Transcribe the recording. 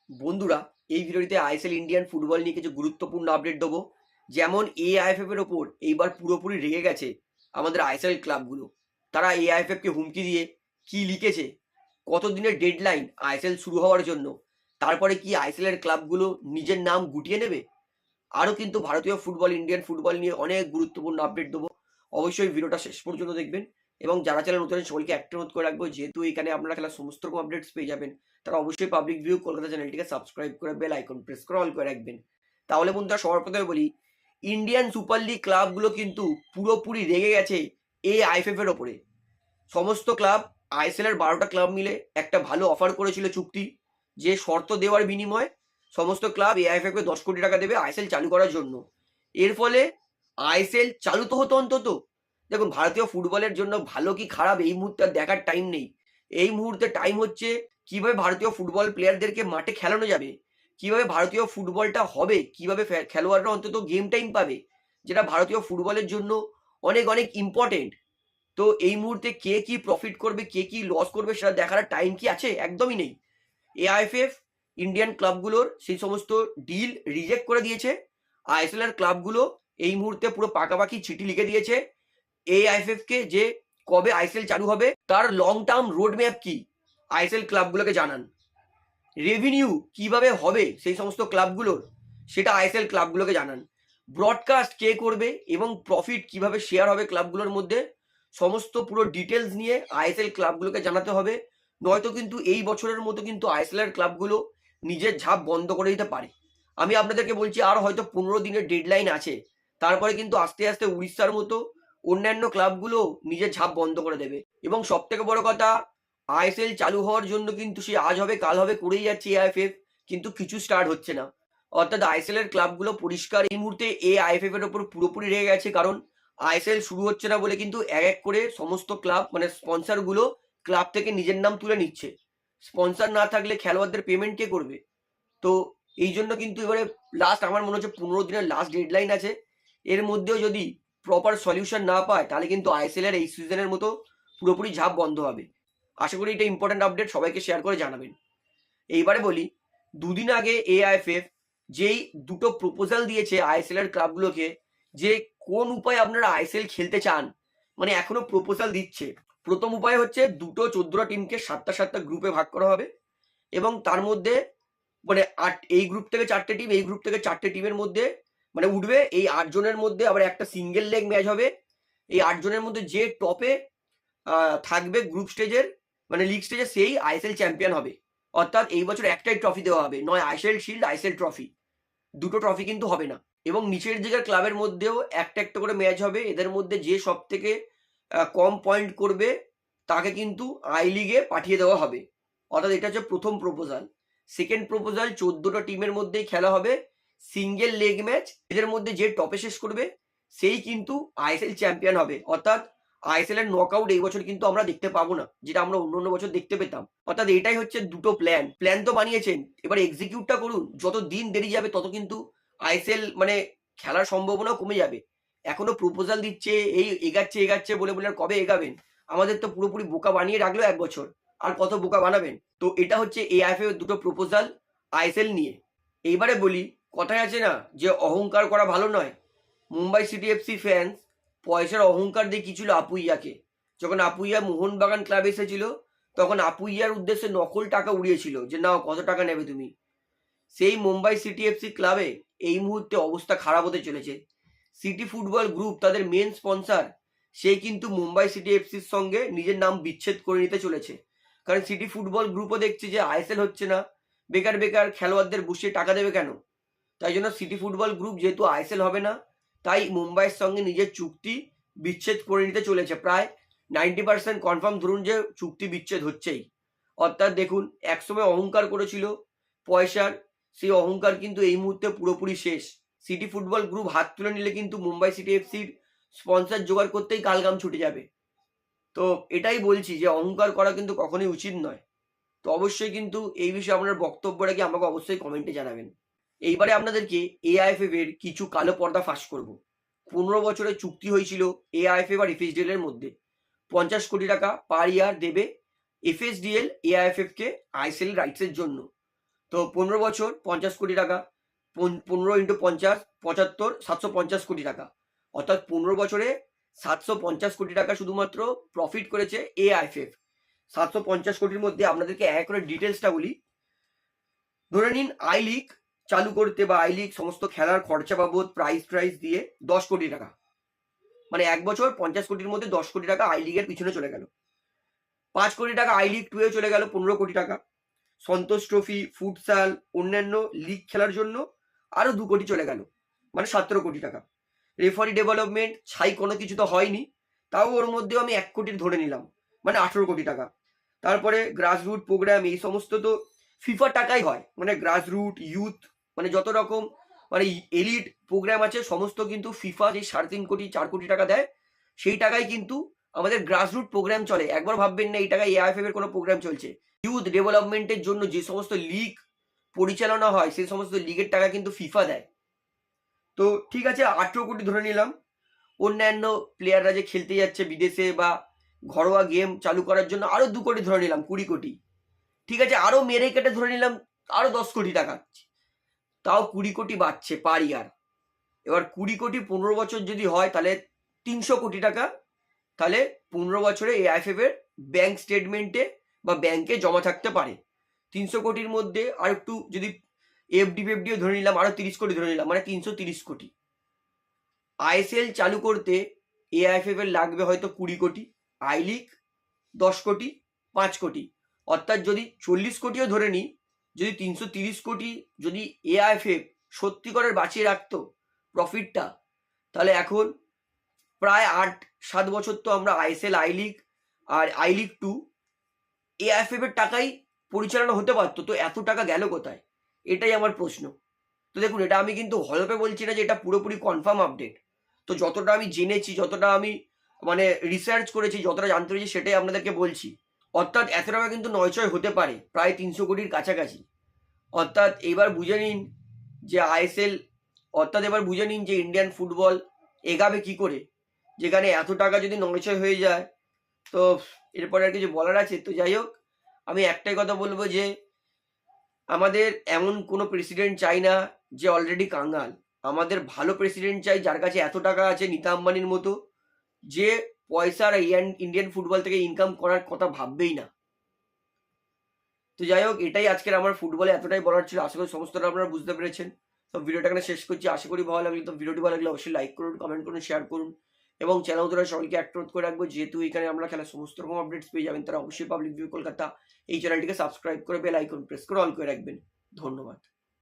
বন্ধুরা, এই ভিডিওটিতে আইএসএল ইন্ডিয়ান ফুটবল নিয়ে কিছু গুরুত্বপূর্ণ আপডেট দেবো। যেমন এআইএফএফ এর ওপর এইবার পুরোপুরি রেগে গেছে আমাদের আইএসএল ক্লাবগুলো। তারা এআইএফএফ কে হুমকি দিয়ে কি লিখেছে, কতদিনের ডেডলাইন আইএসএল শুরু হওয়ার জন্য, তারপরে কি আইএসএল এর ক্লাবগুলো নিজের নাম গুটিয়ে নেবে। আরও কিন্তু ভারতীয় ফুটবল, ইন্ডিয়ান ফুটবল নিয়ে অনেক গুরুত্বপূর্ণ আপডেট দেবো। অবশ্যই ভিডিওটা শেষ পর্যন্ত দেখবেন এবং যারা চ্যানেল নতুন সবাইকে একটা অনুরোধ করে রাখবো, যেহেতু এখানে আপনারা খেলার সমস্ত রকম আপডেটস পেয়ে যাবেন, তারা অবশ্যই পাবলিক ভিউ কলকাতা চ্যানেলটিকে সাবস্ক্রাইব করে বেল আইকন প্রেস করে অল করে রাখবেন। তাহলে বন্ধুরা, সবার প্রথমে বলি, ইন্ডিয়ান সুপার লিগ ক্লাবগুলো কিন্তু পুরোপুরি রেগে গেছে এআইএফএফ এর ওপরে। সমস্ত ক্লাব, আইএসএল এর 12টা ক্লাব মিলে একটা ভালো অফার করেছিল চুক্তি, যে শর্ত দেওয়ার বিনিময়ে সমস্ত ক্লাব এআইএফএফ কে 10 কোটি টাকা দেবে আইএসএল চালু করার জন্য। এর ফলে আইএসএল চালু তো হতো অন্তত। দেখুন, ভারতীয় ফুটবলের জন্য ভালো কি খারাপ এই মুহূর্তে আর দেখার টাইম নেই। এই মুহূর্তে টাইম হচ্ছে কিভাবে ভারতীয় ফুটবল প্লেয়ারদেরকে মাঠে খেলানো যাবে, কিভাবে ভারতীয় ফুটবলটা হবে, কিভাবে খেলোয়াড়রা অন্তত গেম টাইম পাবে, যেটা ভারতীয় ফুটবলের জন্য অনেক অনেক ইম্পর্টেন্ট। তো এই মুহূর্তে কে কি প্রফিট করবে, কে কি লস করবে, সেটা দেখার টাইম কি আছে? একদমই নেই। এআইএফএফ ইন্ডিয়ান ক্লাবগুলোর সেই সমস্ত ডিল রিজেক্ট করে দিয়েছে। আইএসএল এর ক্লাবগুলো এই মুহূর্তে পুরো পাকাপাকি চিঠি লিখে দিয়েছে এআইএফএফ কে, যে কবে আইএসএল চালু হবে, তার লং টার্ম রোড ম্যাপ কি আইএসএল ক্লাবগুলোকে জানান। রেভিনিউ কিভাবে হবে সেই সমস্ত ক্লাবগুলোর, সেটা আইএসএল ক্লাবগুলোকে জানান। ব্রডকাস্ট কে করবে এবং প্রফিট কিভাবে শেয়ার হবে ক্লাবগুলোর মধ্যে, সমস্ত পুরো ডিটেলস নিয়ে আইএসএল ক্লাবগুলোকে জানাতে হবে। নয়তো কিন্তু এই বছরের মতো কিন্তু আইএসএল এর ক্লাবগুলো নিজের ঝাপ বন্ধ করে দিতে পারে। আমি আপনাদেরকে বলছি, আর হয়তো 15 দিনের ডেডলাইন আছে, তারপরে কিন্তু আস্তে আস্তে উড়িষ্যার মতো অন্যান্য ক্লাবগুলো নিজের ঝাপ বন্ধ করে দেবে। এবং সব থেকে বড় কথা, আইএসএল চালু হওয়ার জন্য কিন্তু সে আজ হবে কাল হবে করেই যাচ্ছে এআইএফএফ, কিন্তু কিছু স্টার্ট হচ্ছে না। অর্থাৎ আইএসএল এর ক্লাবগুলো পরিষ্কার এই মুহূর্তে এআইএফএফ এর উপর পুরোপুরি রেগে গেছে, কারণ আইএসএল শুরু হচ্ছে না বলে কিন্তু এক এক করে সমস্ত ক্লাব, মানে স্পন্সর গুলো ক্লাব থেকে নিজের নাম তুলে নিচ্ছে। স্পন্সর না থাকলে খেলোয়াড়দের পেমেন্ট কে করবে? তো এই জন্য কিন্তু এবারে লাস্ট, আমার মনে হচ্ছে 15 দিনের লাস্ট ডেডলাইন আছে। এর মধ্যেও যদি প্রপার সলিউশন না পায়, তাহলে কিন্তু আইএসএল এর এই সিজনের মতো পুরোপুরি ঝাপ বন্ধ হবে। আশা করি এটা ইম্পর্টেন্ট আপডেট, সবাইকে শেয়ার করে জানাবেন। এইবারে বলি, দুদিন আগে এআইএফএফ যেই দুটো প্রপোজাল দিয়েছে আইএসএল এর ক্লাবগুলোকে, যে কোন উপায়ে আপনারা আইএসএল খেলতে চান, মানে এখনো প্রপোজাল দিচ্ছে। প্রথম উপায় হচ্ছে দুটো 14টা টিমকে 7টা গ্রুপে ভাগ করা হবে এবং তার মধ্যে মানে এই গ্রুপ থেকে 4টে টিম, এই গ্রুপ থেকে 4টে টিমের মধ্যে মানে উঠবে। এই 8 জনের মধ্যে আবার একটা সিঙ্গেল লেগ ম্যাচ হবে। এই 8 জনের মধ্যে যে টপে থাকবে গ্রুপ স্টেজের, মানে লিগ স্টেজে, সেই আইএসএল চ্যাম্পিয়ন হবে। অর্থাৎ এই বছর একটাই ট্রফি দেওয়া হবে, নয় আইএসএল শিল্ড, আইএসএল ট্রফি, দুটো ট্রফি কিন্তু হবে না। এবং নিচের দিকের ক্লাবের মধ্যেও একটা একটা করে ম্যাচ হবে। এদের মধ্যে যে সব থেকে কম পয়েন্ট করবে তাকে কিন্তু আই লিগে পাঠিয়ে দেওয়া হবে। অর্থাৎ এটা হচ্ছে প্রথম প্রপোজাল। সেকেন্ড প্রপোজাল, 14টা টিমের মধ্যেই খেলা হবে সিঙ্গেল লেগ ম্যাচ। এদের মধ্যে যে টপে শেষ করবে সেই কিন্তু আইএসএল চ্যাম্পিয়ন হবে। অর্থাৎ আইএসএল এর নকআউট এই বছর কিন্তু আমরা দেখতে পাবো না, যেটা আমরা অন্য অন্য বছর দেখতে পেতাম। অর্থাৎ এটাই হচ্ছে দুটো প্ল্যান তো বানিয়েছেন, এবার এক্সিকিউটটা করুন। যত দিন দেরি যাবে তত কিন্তু আইএসএল মানে খেলার সম্ভাবনাও কমে যাবে। এখনো প্রপোজাল দিচ্ছে, এই এগাচ্ছে বলে বলে আর কবে এগাবেন? আমাদের তো পুরোপুরি বোকা বানিয়ে রাখলো 1 বছর, আর কত বোকা বানাবেন? তো এটা হচ্ছে এআইএফএফ এর দুটো প্রপোজাল আইএসএল নিয়ে। এইবারে বলি, কথায় আছে না যে অহংকার করা ভালো নয়। মুম্বাই সিটি এফসি ফ্যান্স পয়সার অহংকার দেখিয়েছিল আপুইয়াকে। যখন আপুইয়া মোহনবাগান ক্লাবে এসেছিল, তখন আপুইয়ার উদ্দেশ্যে নকল টাকা উড়িয়েছিল, যে নাও কত টাকা নেবে তুমি। সেই মুম্বাই সিটি এফসি ক্লাবে এই মুহূর্তে অবস্থা খারাপ হতে চলেছে। সিটি ফুটবল গ্রুপ, তাদের মেন স্পন্সর, সেই কিন্তু মুম্বাই সিটি এফসির সঙ্গে নিজের নাম বিচ্ছেদ করে নিতে চলেছে। কারণ সিটি ফুটবল গ্রুপও দেখছে যে আইএসএল হচ্ছে না, বেকার বেকার খেলোয়াড়দের বসিয়ে টাকা দেবে কেন। তাই জন্য সিটি ফুটবল গ্রুপ, যেহেতু আইএসএল হবে না, তাই মুম্বাইয়ের সঙ্গে নিজের চুক্তি বিচ্ছেদ করে নিতে চলেছে। প্রায় 90% কনফার্ম ধরুন যে চুক্তি বিচ্ছেদ হচ্ছেই। অর্থাৎ দেখুন, একসময় অহংকার করেছিল পয়সার, সেই অহংকার কিন্তু এই মুহূর্তে পুরোপুরি শেষ। সিটি ফুটবল গ্রুপ হাত তুলে নিলে কিন্তু মুম্বাই সিটি এফসির স্পন্সর জোগাড় করতেই কালঘাম ছুটে যাবে। তো এটাই বলছি যে অহংকার করা কিন্তু কখনোই উচিত নয়। তো অবশ্যই কিন্তু এই বিষয়ে আপনার বক্তব্যটা কি আমাকে অবশ্যই কমেন্টে জানাবেন। এইবারে আপনাদেরকে এআইএফএফ এর কিছু কালো পর্দা ফাঁস করব। 15 বছরের চুক্তি হয়েছিল এআইএফএফ আর এফএসডিএল এর মধ্যে। 50 কোটি টাকা পার ইয়ার দেবে এফএসডিএল এআইএফএফ কে আইএসএল রাইটসের জন্য। তো 15 বছর 50 কোটি টাকা, 15 ইন্টু 50 75 750 কোটি টাকা, অর্থাৎ 15 বছরে 750 কোটি টাকা শুধুমাত্র প্রফিট করেছে এআইএফএফ। 750 কোটির মধ্যে আপনাদেরকে এক করে ডিটেলসটা বলি। ধরে নিন আই লিগ চালু করতে বা আই লিগ সমস্ত খেলার খরচা বাবদ প্রাইস দিয়ে 10 কোটি টাকা, মানে এক বছর 50 কোটির মধ্যে 10 কোটি টাকা আই লিগের পিছনে চলে গেল। 5 কোটি টাকা আই লিগ 2 এ চলে গেল, 15 কোটি টাকা। সন্তোষ ট্রফি, ফুটসাল, অন্যান্য লিগ খেলার জন্য আরো 2 কোটি চলে গেল, মানে 17 কোটি টাকা। রেফারি ডেভেলপমেন্ট ছাই কোনো কিছু তো হয়নি, তাও ওর মধ্যেও আমি 1 কোটি ধরে নিলাম, মানে 18 কোটি টাকা। তারপরে গ্রাসরুট প্রোগ্রাম এই সমস্ত তো ফিফার টাকাই হয়, মানে গ্রাসরুট ইউথ মানে যত রকম মানে এলিট প্রোগ্রাম আছে সমস্ত কিন্তু ফিফা যে 3.5 কোটি 4 কোটি টাকা দেয়, সেই টাকায় কিন্তু আমাদের গ্রাসরুট প্রোগ্রাম চলে। একবার ভাববেন না এই টাকায় এআইএফএফ এর কোনো প্রোগ্রাম চলছে। ইউথ ডেভেলপমেন্টের জন্য যে সমস্ত লিগ পরিচালনা হয় সেই সমস্ত লিগের টাকা কিন্তু ফিফা দেয়। তো ঠিক আছে 18 কোটি ধরে নিলাম। অন্যান্য প্লেয়াররা যে খেলতে যাচ্ছে বিদেশে বা ঘরোয়া গেম চালু করার জন্য আরো 2 কোটি ধরে নিলাম, 20 কোটি। ঠিক আছে আরো মেরে কেটে ধরে নিলাম আরো 10 কোটি টাকা, তাও 20 কোটি বাড়ছে পার ইয়ার। এবার 20 কোটি 15 বছর যদি হয় তাহলে 300 কোটি টাকা, তাহলে 15 বছরে এআইএফএফ এর ব্যাংক স্টেটমেন্টে বা ব্যাংকে জমা থাকতে পারে। 300 কোটির মধ্যে আর একটু যদি এফডিও ধরে নিলাম আরো 30 কোটি ধরে নিলাম, মানে 330 কোটি। আইএসএল চালু করতে এআইএফএফ এর লাগবে হয়তো 20 কোটি, আই লিগ 10 কোটি, 5 কোটি, অর্থাৎ যদি 40 কোটিও ধরে নিই, যদি 330 কোটি যদি এআইএফএফ সত্যিকারের বাঁচিয়ে রাখতো প্রফিটটা, তাহলে এখন প্রায় 8-7 বছর তো আমরা আইএসএল আই লিগ আর আই লিগ 2 এআইএফএফ এর টাকাই পরিচালনা হতে পারতো। তো এত টাকা গেল কোথায়, এটাই আমার প্রশ্ন। তো দেখুন এটা আমি কিন্তু হলপে বলছি না যে এটা পুরোপুরি কনফার্ম আপডেট। তো যতটা আমি জেনেছি, যতটা আমি মানে রিসার্চ করেছি, যতটা জানতে পেরেছি সেটাই আপনাদেরকে বলছি। অর্থাৎ এত টাকা কিন্তু নয়ছয় হতে পারে, প্রায় 300 কোটির কাছাকাছি। অর্থাৎ এবার বুঝে নিন যে আইএসএল, অর্থাৎ এবার বুঝে নিন যে ইন্ডিয়ান ফুটবল এগাবে কি করে, যেখানে এত টাকা যদি নয়ছয় হয়ে যায়। তো এরপরে আর কিছু বলার আছে? তো যাই হোক, আমি একটাই কথা বলবো যে আমাদের এমন কোনো প্রেসিডেন্ট চাই না যে অলরেডি কাঙ্গাল। আমাদের ভালো প্রেসিডেন্ট চাই যার কাছে এত টাকা আছে নীতা আম্বানির মতো, যে পয়সার ইন্ডিয়ান ফুটবল থেকে ইনকাম করার কথা ভাববেই না। তো যাই হোক, এটাই আজকের আমার ফুটবলে এতটাই বলার ছিল। আশা করি সমস্তটা আপনারা বুঝতে পেরেছেন। তো ভিডিওটা এখানে শেষ করছি। আশা করি ভালো লাগলো। তো ভিডিওটি ভালো লাগলে অবশ্যই লাইক করুন, কমেন্ট করুন, শেয়ার করুন এবং চ্যানেল ধরে সকলকে অ্যাক্টিভেট করে রাখবো। যেহেতু এখানে আমরা খেলার সমস্ত রকম আপডেটস পেয়ে যাবেন, তারা অবশ্যই পাবলিক ভিউ কলকাতা এই চ্যানেলটিকে সাবস্ক্রাইব করে বেল আইকন প্রেস করে অল করে রাখবেন। ধন্যবাদ।